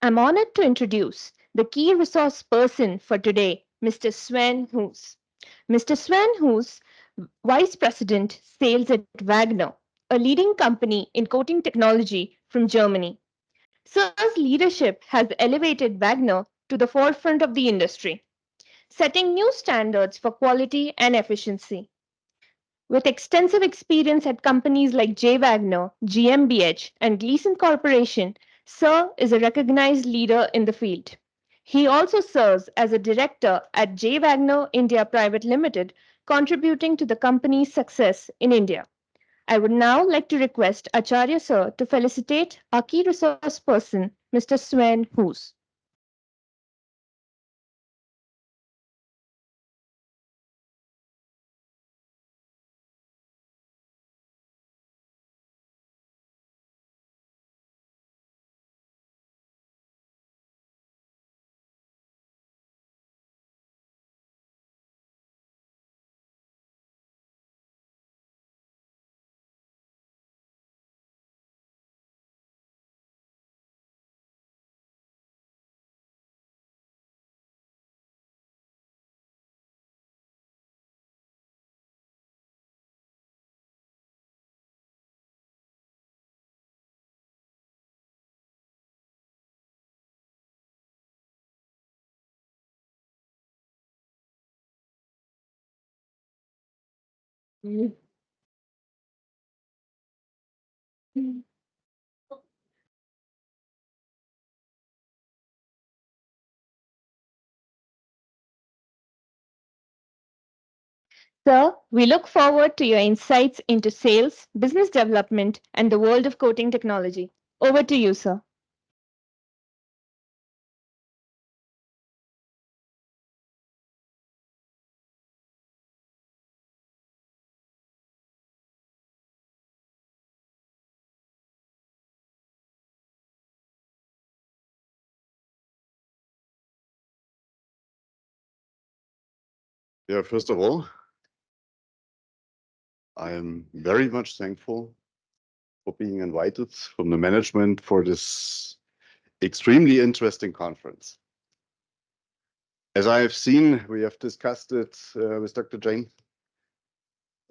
I'm honored to introduce the key resource person for today, Mr. Sven Hoose. Mr. Sven Hoose, Vice President, Sales at Wagner, a leading company in coating technology from Germany. Sir's leadership has elevated Wagner to the forefront of the industry, setting new standards for quality and efficiency. With extensive experience at companies like J. Wagner, GmbH, and Gleason Corporation, Sir is a recognized leader in the field. He also serves as a director at J. Wagner India Pvt Ltd, contributing to the company's success in India. I would now like to request Acharya Sir to felicitate our key resource person, Mr. Sven Hoose. Sir, we look forward to your insights into sales, business development, and the world of coating technology. Over to you, sir. Yeah, first of all, I am very much thankful for being invited from the management for this extremely interesting conference. As I have seen, we have discussed it with Dr. Jain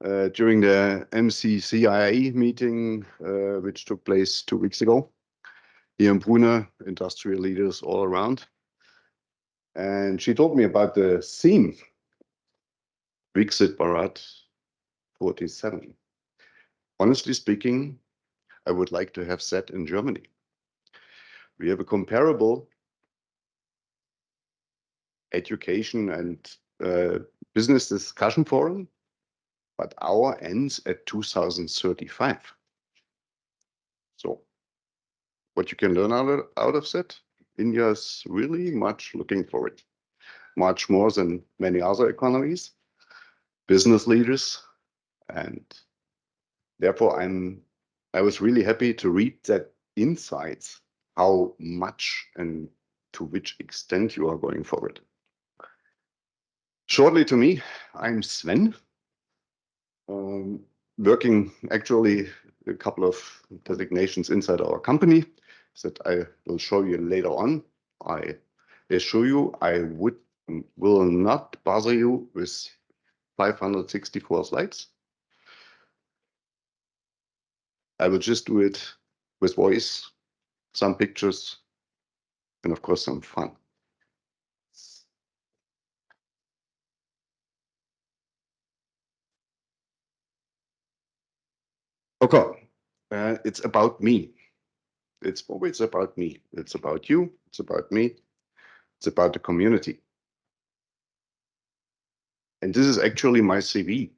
during the MCCIA meeting, which took place 2 weeks ago here in Pune, industrial leaders all around. And she told me about the theme, Viksit Bharat 47. Honestly speaking, I would like to have set in Germany. We have a comparable education and business discussion forum, but our ends at 2035. So what you can learn out of that, India is really much looking for it, much more than many other economies, business leaders, and therefore I was really happy to read that insights, how much and to which extent you are going forward. Shortly to me, I'm Sven, working actually a couple of designations inside our company that I will show you later on. I assure you I will not bother you with 564 slides. I will just do it with voice, some pictures, and of course some fun. Okay, it's about me. It's always about me. It's about you. It's about me. It's about the community. And this is actually my CV.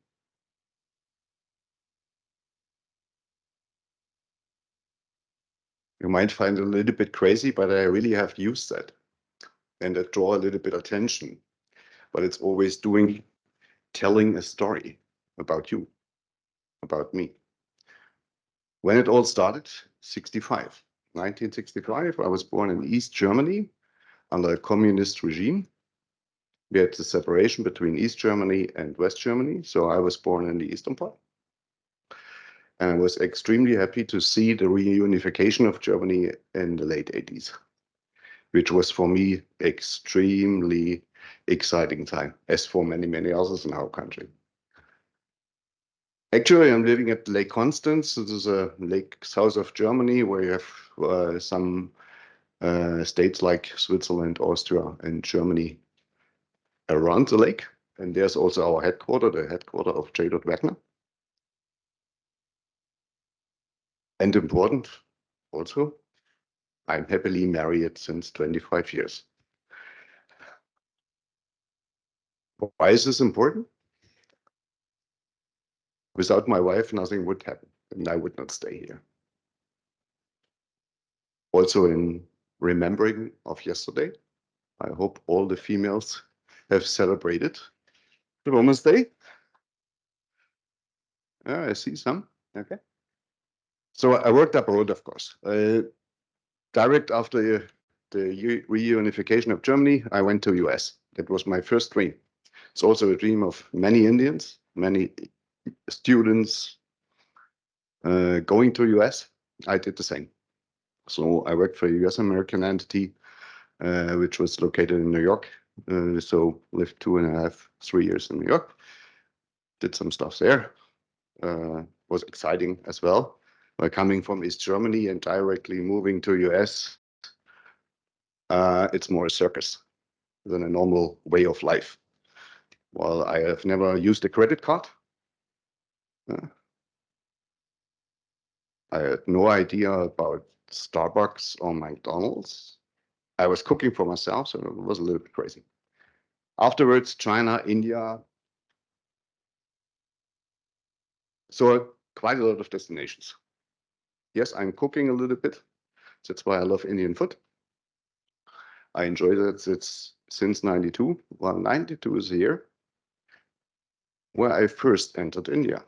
You might find it a little bit crazy, but I really have used that. And I draw a little bit attention. But it's always telling a story about you, about me. When it all started, 1965, I was born in East Germany under a communist regime. We had the separation between East Germany and West Germany. So I was born in the Eastern part. And I was extremely happy to see the reunification of Germany in the late 80s. which was for me extremely exciting time, as for many, many others in our country. Actually, I'm living at Lake Constance. This is a lake south of Germany where you have some states like Switzerland, Austria, and Germany around the lake. And there's also our headquarters, the headquarters of J. Wagner. And important also, I'm happily married since 25 years. Why is this important? Without my wife, nothing would happen, and I would not stay here. Also, in remembering of yesterday, I hope all the females have celebrated the Women's Day. I see some. Okay. So I worked abroad, of course. Direct after the reunification of Germany, I went to US. That was my first dream. It's also a dream of many Indians, many students going to US. I did the same. So I worked for a US American entity, which was located in New York. So lived 2.5, 3 years in New York. Did some stuff there. Was exciting as well. By coming from East Germany and directly moving to US, it's more a circus than a normal way of life. Well, I have never used a credit card. I had no idea about Starbucks or McDonald's. I was cooking for myself, so it was a little bit crazy. Afterwards, China, India. So quite a lot of destinations. Yes, I'm cooking a little bit. That's why I love Indian food. I enjoy that it's since 92. Well, 92 is the year where I first entered India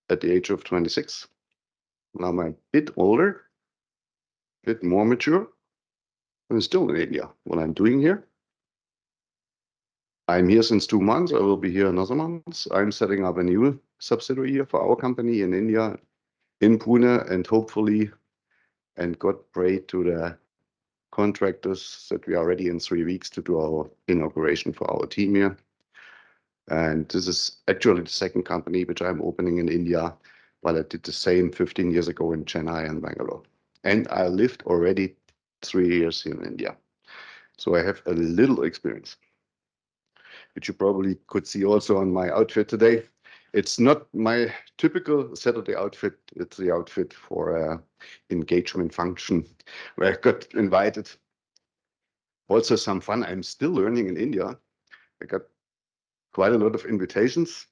at the age of 26. Now I'm a bit older, a bit more mature. I'm still in India. What I'm doing here, I'm here since 2 months. I will be here another month. I'm setting up a new subsidiary here for our company in India, in Pune, and hopefully, and God pray to the contractors that we are ready in 3 weeks to do our inauguration for our team here. And this is actually the second company which I'm opening in India, while I did the same 15 years ago in Chennai and Bangalore. And I lived already 3 years here in India. So I have a little experience, which you probably could see also on my outfit today. It's not my typical Saturday outfit. It's the outfit for an engagement function where I got invited. Also some fun. I'm still learning in India. I got quite a lot of invitations.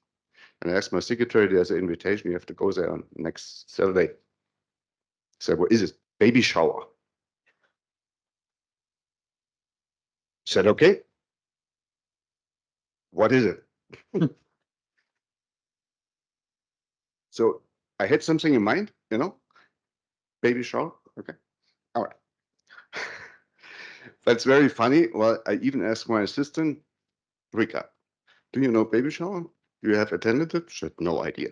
And I asked my secretary, there's an invitation, you have to go there on next Saturday. I said, what is it? Baby shower. I said, okay. What is it? So I had something in mind, baby shower. Okay. All right. That's very funny. Well, I even asked my assistant, Rika, do you know baby shower? Do you have attended it? She had no idea.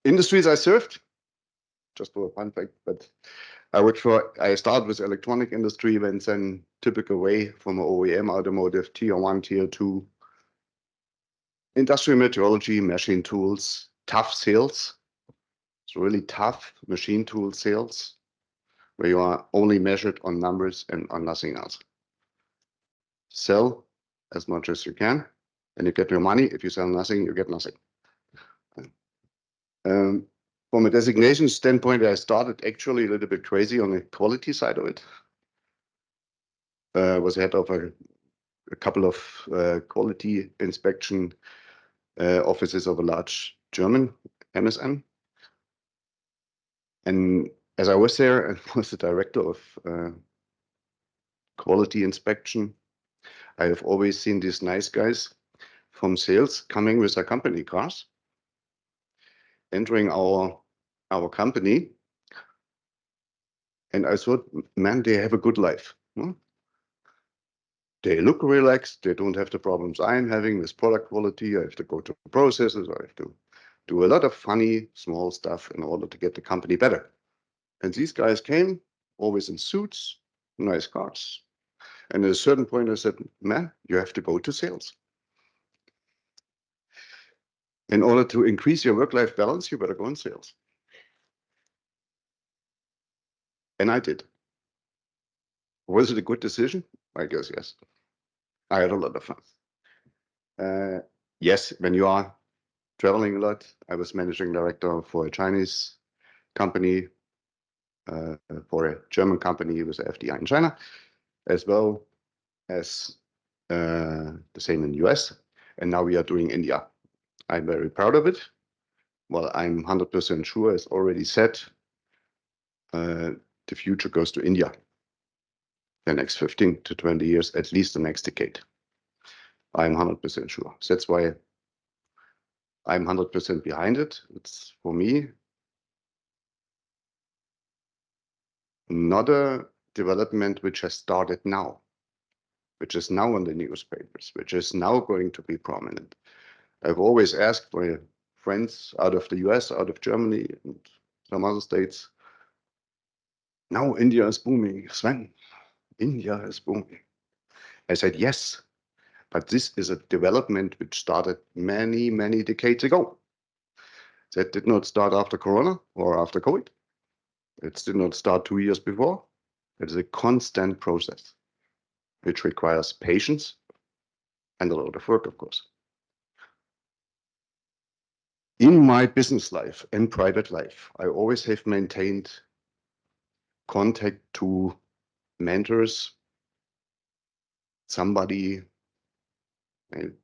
Industries I served, just for a fun fact, but I started with electronic industry, went then typical way from OEM, automotive, tier 1, tier 2, industrial metrology, machine tools, tough sales. It's really tough machine tool sales, where you are only measured on numbers and on nothing else. Sell as much as you can, and you get your money. If you sell nothing, you get nothing. From a designation standpoint, I started actually a little bit crazy on the quality side of it. Was head of a couple of quality inspection offices of a large German MSN. And as I was there and was the director of quality inspection, I have always seen these nice guys from sales coming with their company cars, entering our company. And I thought, man, they have a good life. They look relaxed. They don't have the problems I'm having with product quality. I have to go to processes. I have to do a lot of funny, small stuff in order to get the company better. And these guys came, always in suits, nice cars. And at a certain point, I said, man, you have to go to sales. In order to increase your work-life balance, you better go in sales. And I did. Was it a good decision? I guess yes. I had a lot of fun. Yes, when you are traveling a lot, I was managing director for a Chinese company, for a German company with FDI in China, as well as the same in US. And now we are doing India. I'm very proud of it. Well, I'm 100% sure, as already said, the future goes to India. The next 15 to 20 years, at least the next decade. I'm 100% sure. That's why I'm 100% behind it. It's, for me, not a development which has started now, which is now in the newspapers, which is now going to be prominent. I've always asked my friends out of the US, out of Germany, and some other states, now India is booming. Sven, India is booming. I said, yes, but this is a development which started many, many decades ago. That did not start after Corona or after COVID. It did not start 2 years before. It is a constant process, which requires patience and a lot of work, of course. In my business life and private life, I always have maintained contact to mentors, somebody,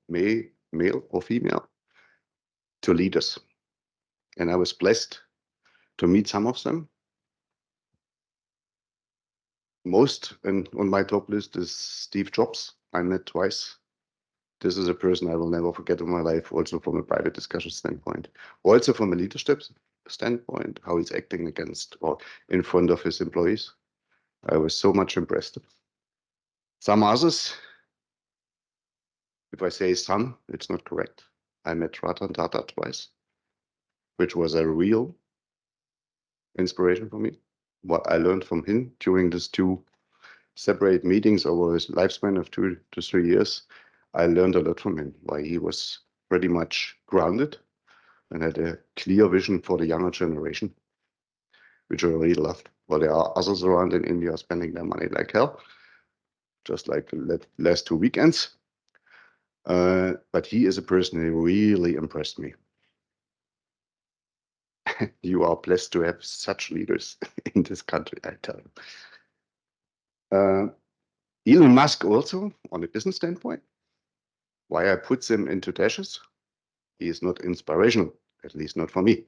male or female, to leaders. And I was blessed to meet some of them. Most and on my top list is Steve Jobs. I met twice. This is a person I will never forget in my life, also from a private discussion standpoint, also from a leadership standpoint, how he's acting against or in front of his employees. I was so much impressed. Some others, if I say some, it's not correct. I met Ratan Tata twice, which was a real inspiration for me. What I learned from him during these two separate meetings over his lifespan of 2 to 3 years, I learned a lot from him, why he was pretty much grounded and had a clear vision for the younger generation, which I really loved. Well, there are others around in India spending their money like hell, just like the last 2 weekends. But he is a person who really impressed me. You are blessed to have such leaders in this country, I tell you. Elon Musk also, on a business standpoint, why I put him into dashes, he is not inspirational, at least not for me.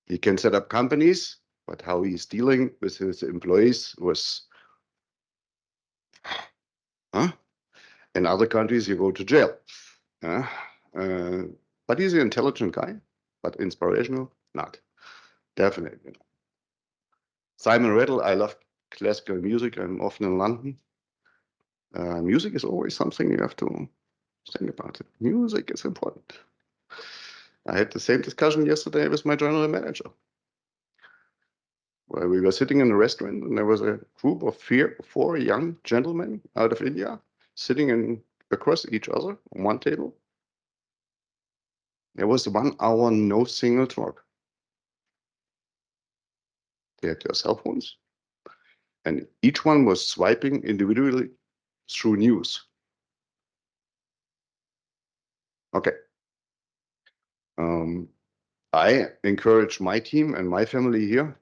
He can set up companies, but how he's dealing with his employees was, in other countries you go to jail. But he's an intelligent guy, but inspirational, not. Definitely. Simon Rattle, I love classical music. I'm often in London. Music is always something you have to think about. Music is important. I had the same discussion yesterday with my general manager, where we were sitting in a restaurant and there was a group of 4 young gentlemen out of India sitting across each other on one table. There was 1 hour, no single talk. They had their cell phones, and each one was swiping individually through news. Okay. I encourage my team and my family here,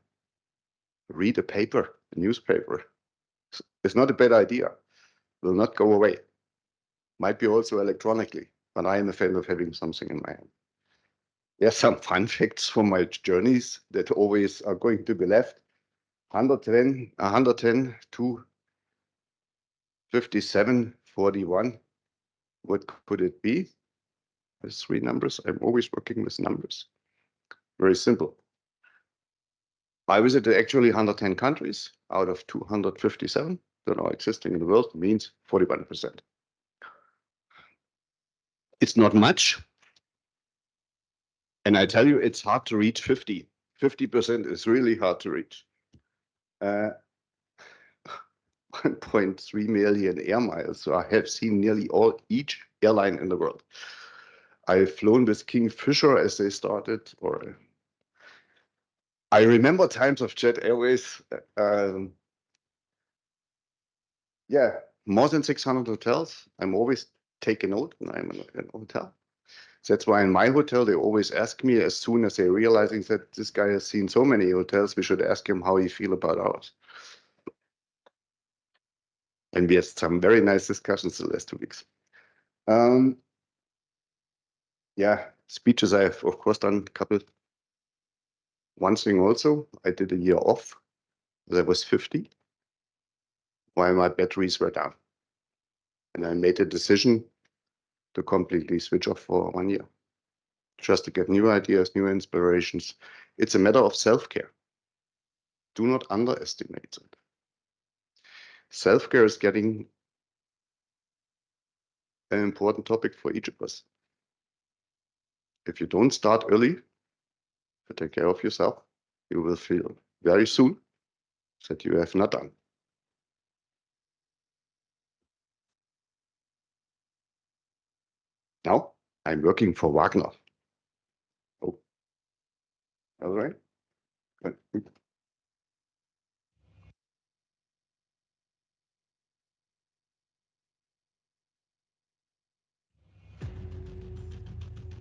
read a paper, a newspaper. It's not a bad idea. Will not go away. Might be also electronically, but I am a fan of having something in my hand. There's some fun facts from my journeys that always are going to be left. 110 to 5741. What could it be? There's 3 numbers. I'm always working with numbers. Very simple. I visited actually 110 countries out of 257 that are existing in the world, means 41%. It's not much. And I tell you, it's hard to reach 50. 50% is really hard to reach. 1.3 million air miles. So I have seen nearly each airline in the world. I've flown with Kingfisher as they started, or I remember times of Jet Airways. Yeah, more than 600 hotels. I'm always take a note when I'm in a hotel. That's why in my hotel, they always ask me as soon as they're realizing that this guy has seen so many hotels, we should ask him how he feel about ours. And we had some very nice discussions the last 2 weeks. Yeah, speeches I have, of course, done a couple. One thing also, I did a year off. I was 50 while my batteries were down. And I made a decision to completely switch off for 1 year, just to get new ideas, new inspirations. It's a matter of self-care. Do not underestimate it. Self-care is getting an important topic for each of us. If you don't start early to take care of yourself, you will feel very soon that you have not done. Now I'm working for Wagner. Oh, all right.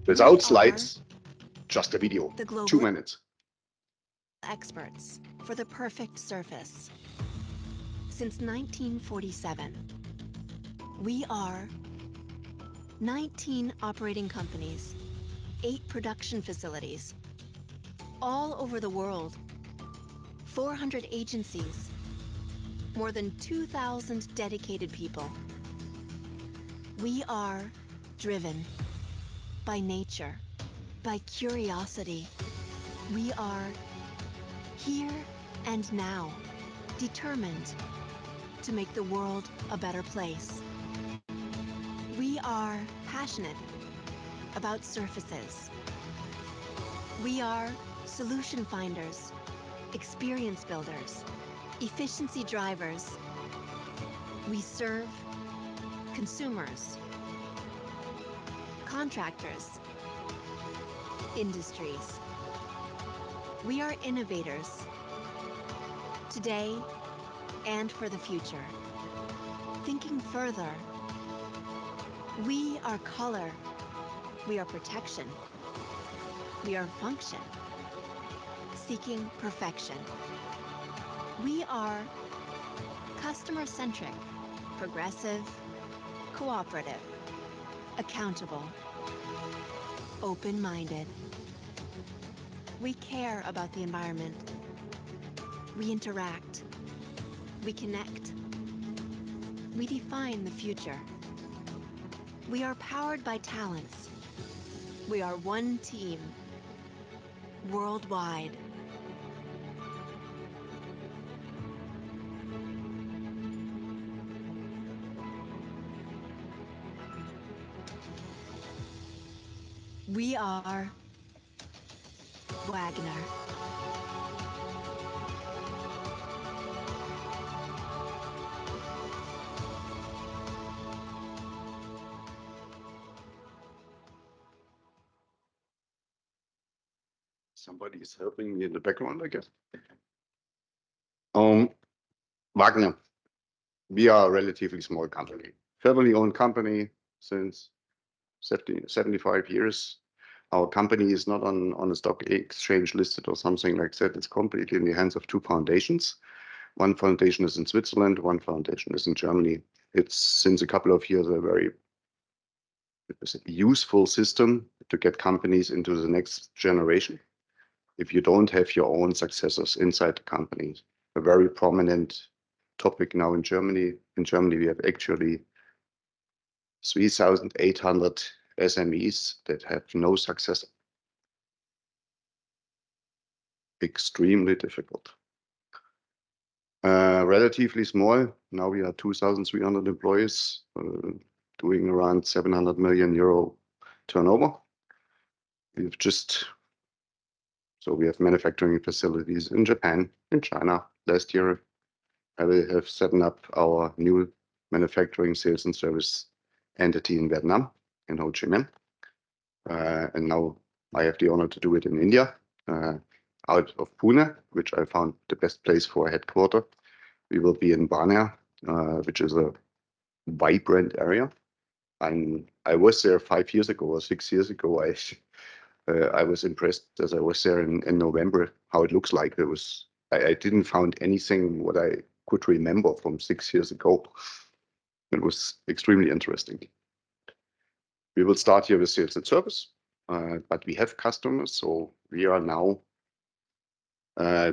Without slides, just a video, 2 minutes. Experts for the perfect surface. Since 1947, we are 19 operating companies, 8 production facilities, all over the world, 400 agencies, more than 2,000 dedicated people. We are driven by nature, by curiosity. We are here and now, determined to make the world a better place. We are passionate about surfaces. We are solution finders, experience builders, efficiency drivers. We serve consumers, contractors, industries. We are innovators, today and for the future. Thinking further, we are color, we are protection, we are function, seeking perfection. We are customer-centric, progressive, cooperative, accountable, open-minded. We care about the environment. We interact. We connect. We define the future. We are powered by talents. We are one team, worldwide. We are Wagner. Somebody is helping me in the background, I guess. Wagner, we are a relatively small company, family-owned company since 75 years. Our company is not on a stock exchange listed or something like that. It's completely in the hands of 2 foundations. One foundation is in Switzerland, one foundation is in Germany. It's since a couple of years a very useful system to get companies into the next generation. If you don't have your own successors inside the companies, a very prominent topic now in Germany. In Germany, we have actually 3,800 SMEs that have no successor. Extremely difficult. Relatively small. Now we are 2,300 employees, doing around 700 million euro turnover. We've just So we have manufacturing facilities in Japan, in China. Last year, I will have set up our new manufacturing sales and service entity in Vietnam, in Ho Chi Minh. And now I have the honor to do it in India, out of Pune, which I found the best place for a headquarter. We will be in Wagner, which is a vibrant area. I was there 5 years ago or 6 years ago. I was impressed as I was there in November, how it looks like. I didn't find anything what I could remember from 6 years ago. It was extremely interesting. We will start here with sales and service, but we have customers. So we are now,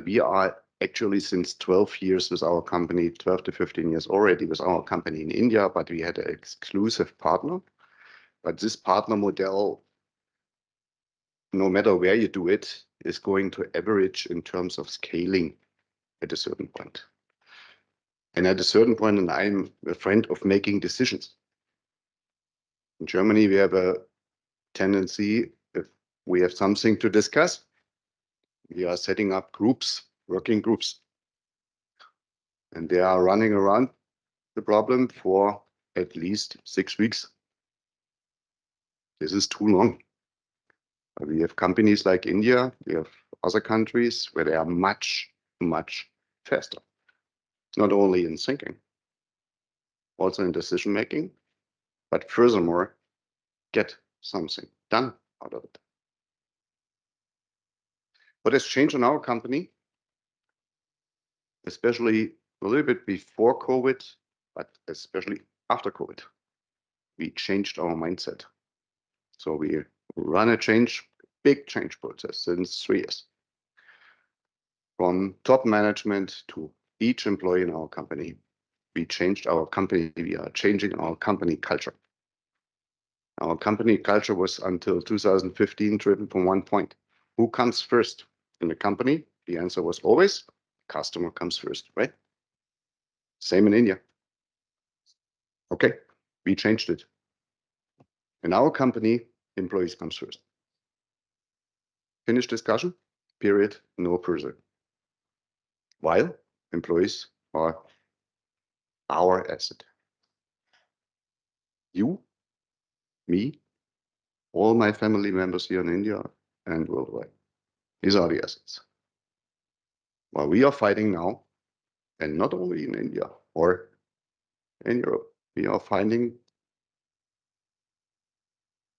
we are actually since 12 years with our company, 12 to 15 years already with our company in India, but we had an exclusive partner. But this partner model, no matter where you do it, is going to average in terms of scaling at a certain point. And at a certain point, and I'm a friend of making decisions. In Germany, we have a tendency, if we have something to discuss, we are setting up groups, working groups, and they are running around the problem for at least 6 weeks. This is too long. We have companies like India, we have other countries where they are much, much faster. Not only in thinking, also in decision making, but furthermore, get something done out of it. What has changed in our company, especially a little bit before COVID, but especially after COVID, we changed our mindset. So we run a big change process since 3 years. From top management to each employee in our company, we changed our company. We are changing our company culture. Our company culture was until 2015 driven from one point. Who comes first in the company? The answer was always customer comes first, right? Same in India. Okay, we changed it. In our company, employees comes first. Finish discussion, period, no further. While employees are our asset. You, me, all my family members here in India and worldwide. These are the assets. While we are fighting now, and not only in India or in Europe, we are finding,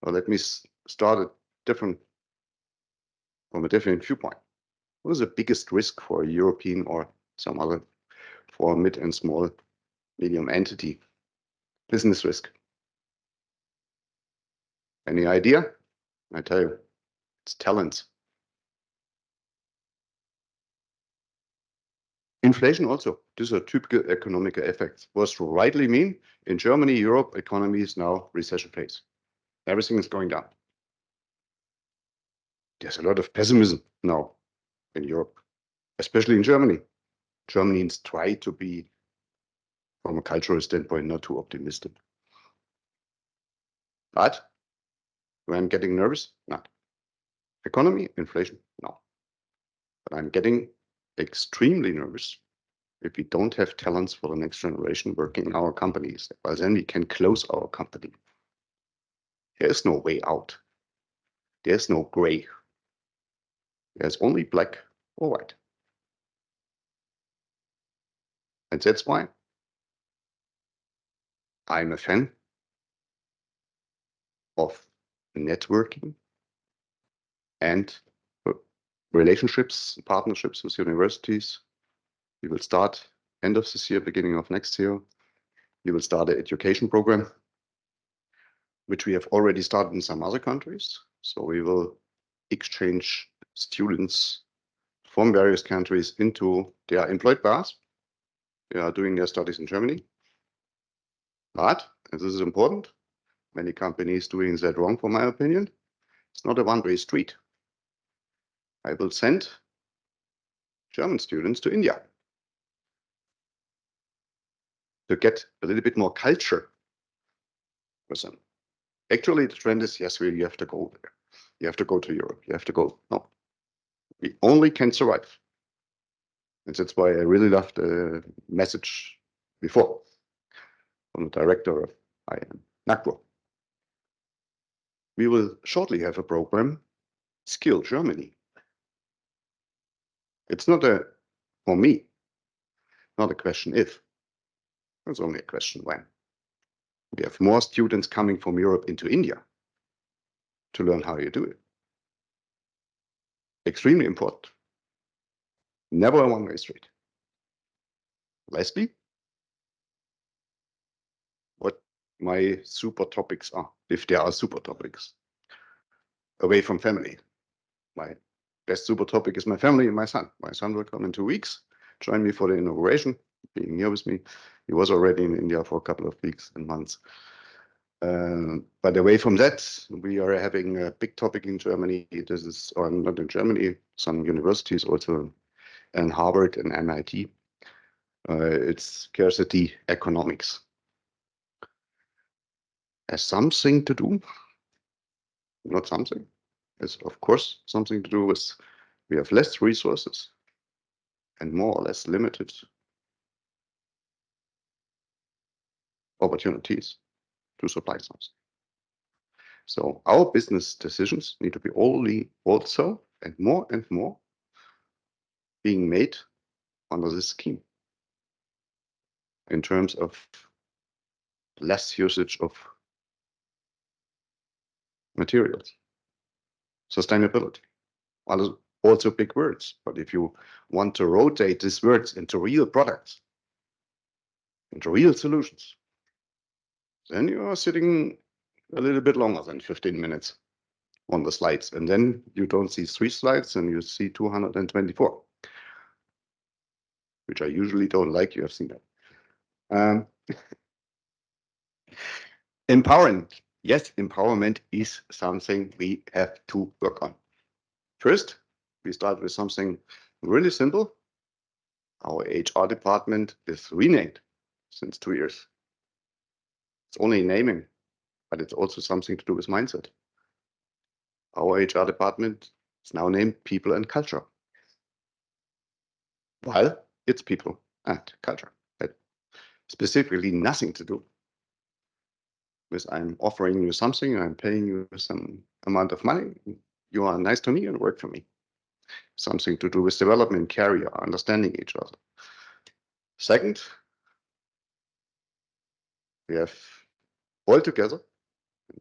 well, let me start from a different viewpoint. What is the biggest risk for a European or some other, for a mid and small, medium entity? Business risk. Any idea? I tell you, it's talents. Inflation also, these are typical economic effects. Was rightly mean, in Germany, Europe, economy is now recession phase. Everything is going down. There's a lot of pessimism now in Europe, especially in Germany. Germans try to be, from a cultural standpoint, not too optimistic. But when I'm getting nervous, not. Economy, inflation, no. But I'm getting extremely nervous if we don't have talents for the next generation working in our companies. Well, then we can close our company. There's no way out. There's no gray. There's only black or white. And that's why I'm a fan of networking and relationships, partnerships with universities. We will start end of this year, beginning of next year. We will start an education program, which we have already started in some other countries. So we will exchange students from various countries into, they are employed by us. They are doing their studies in Germany. But, and this is important, many companies doing that wrong, for my opinion. It's not a one-way street. I will send German students to India to get a little bit more culture with them. Actually, the trend is, yes, really, you have to go there. You have to go to Europe. You have to go. No. We only can survive. And that's why I really loved the message before from the director of IM Nagpur. We will shortly have a program, Skill Germany. It's not for me, not a question if, it's only a question when. We have more students coming from Europe into India to learn how you do it. Extremely important. Never a one-way street. Lastly, what my super topics are, if there are super topics. Away from family. My best super topic is my family and my son. My son will come in 2 weeks, join me for the inauguration, being here with me. He was already in India for a couple of weeks and months. But away from that, we are having a big topic in Germany. This is, or not in Germany, some universities also, and Harvard and MIT. It's scarcity economics. Has something to do, not something, it's of course something to do with we have less resources and more or less limited opportunities to supply something. So our business decisions need to be only also and more being made under this scheme in terms of less usage of materials, sustainability. Also big words, but if you want to rotate these words into real products, into real solutions, then you are sitting a little bit longer than 15 minutes on the slides. And then you don't see 3 slides and you see 224, which I usually don't like. You have seen that. Empowering. Yes, empowerment is something we have to work on. First, we start with something really simple. Our HR department is renamed since 2 years. It's only naming, but it's also something to do with mindset. Our HR department is now named People and Culture. While it's people and culture. That specifically nothing to do with I'm offering you something, I'm paying you some amount of money, you are nice to me and work for me. Something to do with development, career, understanding each other. Second, we have all together,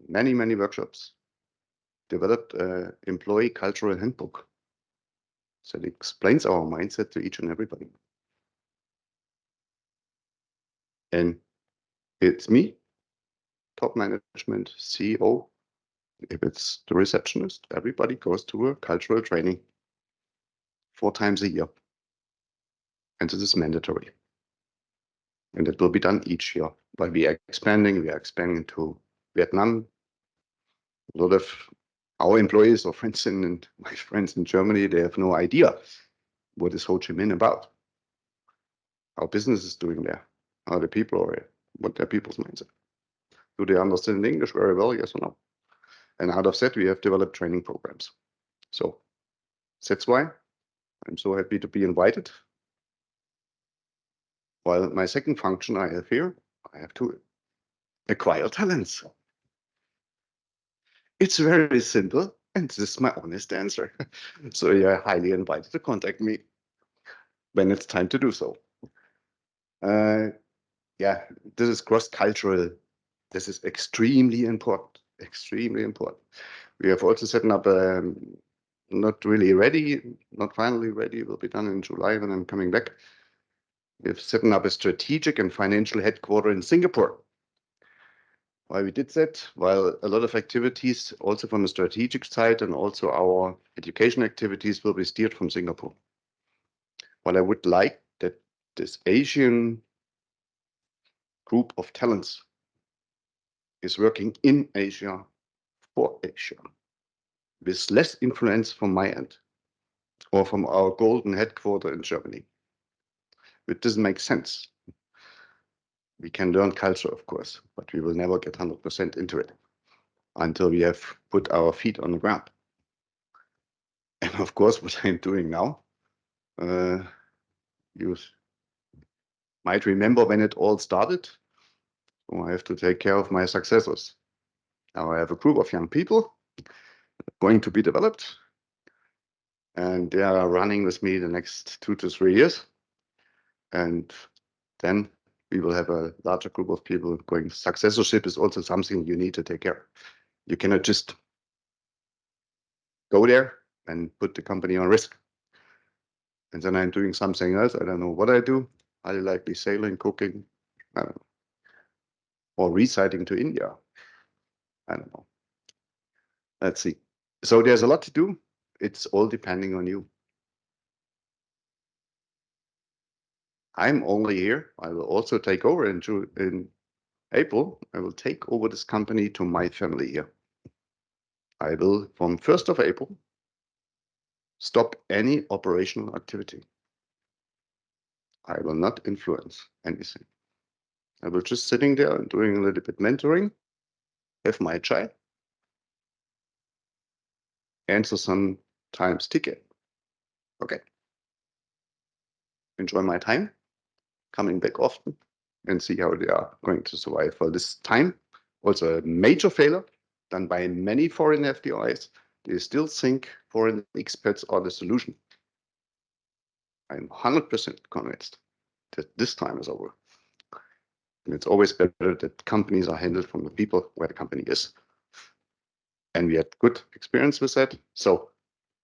many workshops, developed an employee cultural handbook that explains our mindset to each and everybody. And it's me, top management, CEO. If it's the receptionist, everybody goes to a cultural training 4 times a year. And this is mandatory. And it will be done each year. But we are expanding to Vietnam. A lot of our employees or friends and my friends in Germany, they have no idea what is Ho Chi Minh about. How business is doing there, how the people are, what their people's mindset. Do they understand English very well, yes or no? And out of that, we have developed training programs. So that's why I'm so happy to be invited. While my second function I have here, I have to acquire talents. It's very simple, and this is my honest answer. So you're highly invited to contact me when it's time to do so. Yeah, this is cross-cultural. This is extremely important, extremely important. We have also set up, not really ready, not finally ready, will be done in July when I'm coming back. We've set up a strategic and financial headquarters in Singapore. Why we did that? Well, a lot of activities also from a strategic side and also our education activities will be steered from Singapore. What I would like that this Asian group of talents is working in Asia for Asia with less influence from my end or from our golden headquarter in Germany. It doesn't make sense. We can learn culture, of course, but we will never get 100% into it until we have put our feet on the ground. And of course, what I'm doing now, you might remember when it all started. So I have to take care of my successors. Now I have a group of young people going to be developed, and they are running with me the next 2 to 3 years. And then we will have a larger group of people going. Successorship is also something you need to take care of. You cannot just go there and put the company on risk. And then I'm doing something else. I don't know what I do. Highly likely sailing, cooking, I don't know, or reciting to India. I don't know. Let's see. So there's a lot to do. It's all depending on you. I'm only here. I will also take over in April. I will take over this company to my family here. I will, from 1st of April, stop any operational activity. I will not influence anything. I will just sitting there and doing a little bit mentoring, have my chai, answer some times ticket. Okay. Enjoy my time, coming back often and see how they are going to survive for this time. Also a major failure done by many foreign FDIs. They still think foreign expats are the solution. I'm 100% convinced that this time is over. And it's always better that companies are handled from the people where the company is. And we had good experience with that. So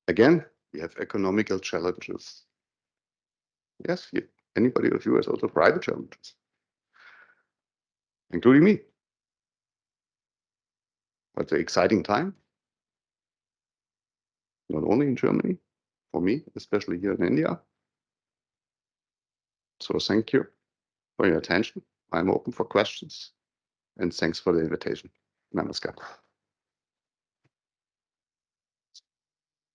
again, we have economical challenges. Yes, anybody of you has also private challenges, including me. But the exciting time, not only in Germany, for me, especially here in India. So thank you for your attention. I'm open for questions, and thanks for the invitation. Namaskar.